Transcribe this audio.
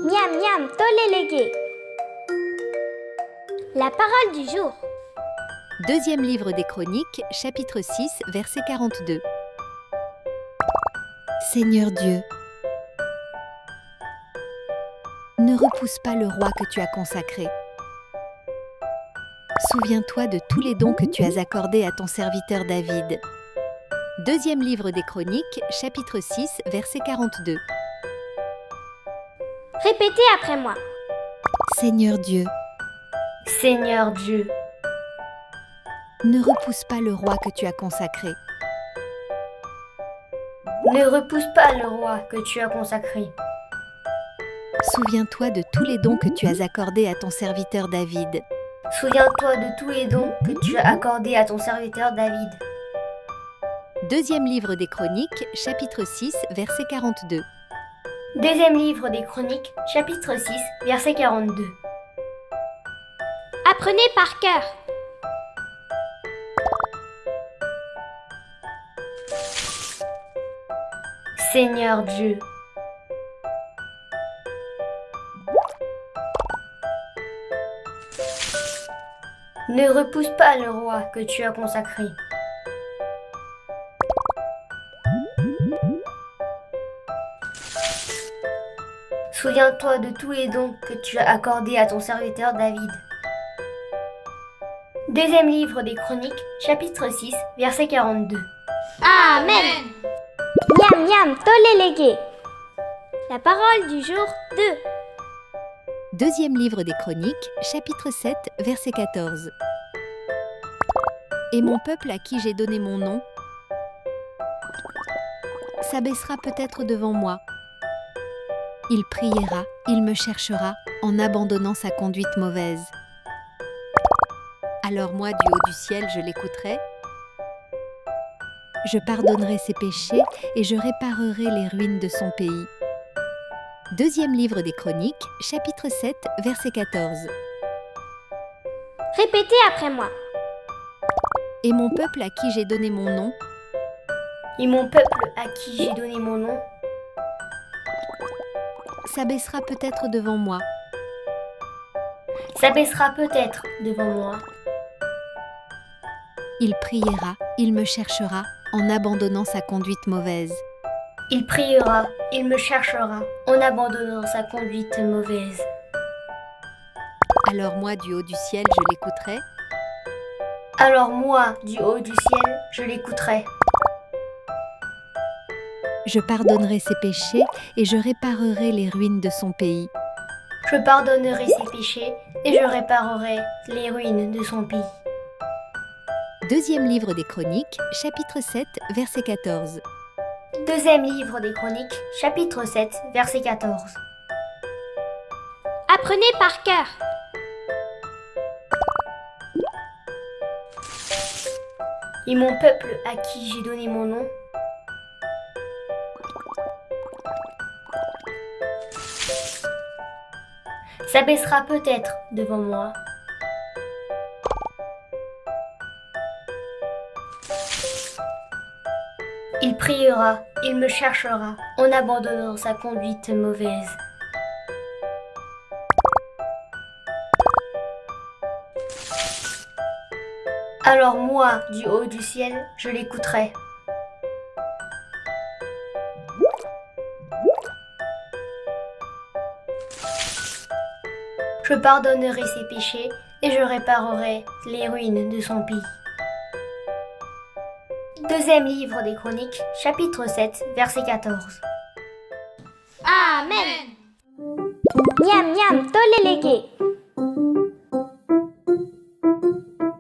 Miam miam tolélégué. La parole du jour. Deuxième livre des Chroniques, chapitre 6, verset 42. Seigneur Dieu, ne repousse pas le roi que tu as consacré. Souviens-toi de tous les dons que tu as accordés à ton serviteur David. Deuxième livre des Chroniques, chapitre 6, verset 42. Répétez après moi. Seigneur Dieu, Seigneur Dieu, ne repousse pas le roi que tu as consacré. ne repousse pas le roi que tu as consacré. Souviens-toi de tous les dons que tu as accordés à ton serviteur David. Souviens-toi de tous les dons que tu as accordés à ton serviteur David. Deuxième livre des Chroniques, chapitre 6, verset 42. Deuxième livre des Chroniques, chapitre 6, verset 42. Apprenez par cœur. Seigneur Dieu, ne repousse pas le roi que tu as consacré. Souviens-toi de tous les dons que tu as accordés à ton serviteur David. Deuxième livre des Chroniques, chapitre 6, verset 42. Amen. Miam miam tolélégué. La parole du jour 2. Deuxième livre des Chroniques, chapitre 7, verset 14. Et mon peuple à qui j'ai donné mon nom s'abaissera peut-être devant moi. Il priera, il me cherchera en abandonnant sa conduite mauvaise. Alors moi, du haut du ciel, je l'écouterai. Je pardonnerai ses péchés et je réparerai les ruines de son pays. Deuxième livre des Chroniques, chapitre 7, verset 14. Répétez après moi. Et mon peuple à qui j'ai donné mon nom Et mon peuple à qui j'ai donné mon nom s'abaissera peut-être devant moi. s'abaissera peut-être devant moi. Il priera, il me cherchera en abandonnant sa conduite mauvaise. Il priera, il me cherchera en abandonnant sa conduite mauvaise. Alors moi, du haut du ciel, je l'écouterai. Alors moi, du haut du ciel, je l'écouterai. Je pardonnerai ses péchés et je réparerai les ruines de son pays. Je pardonnerai ses péchés et je réparerai les ruines de son pays. Deuxième livre des Chroniques, chapitre 7, verset 14. Deuxième livre des Chroniques, chapitre 7, verset 14. Apprenez par cœur. Et mon peuple à qui j'ai donné mon nom s'abaissera peut-être devant moi. Il priera, il me cherchera en abandonnant sa conduite mauvaise. Alors moi, du haut du ciel, je l'écouterai. Je pardonnerai ses péchés et je réparerai les ruines de son pays. Deuxième livre des Chroniques, chapitre 7, verset 14. Amen. Miam miam tolélégué.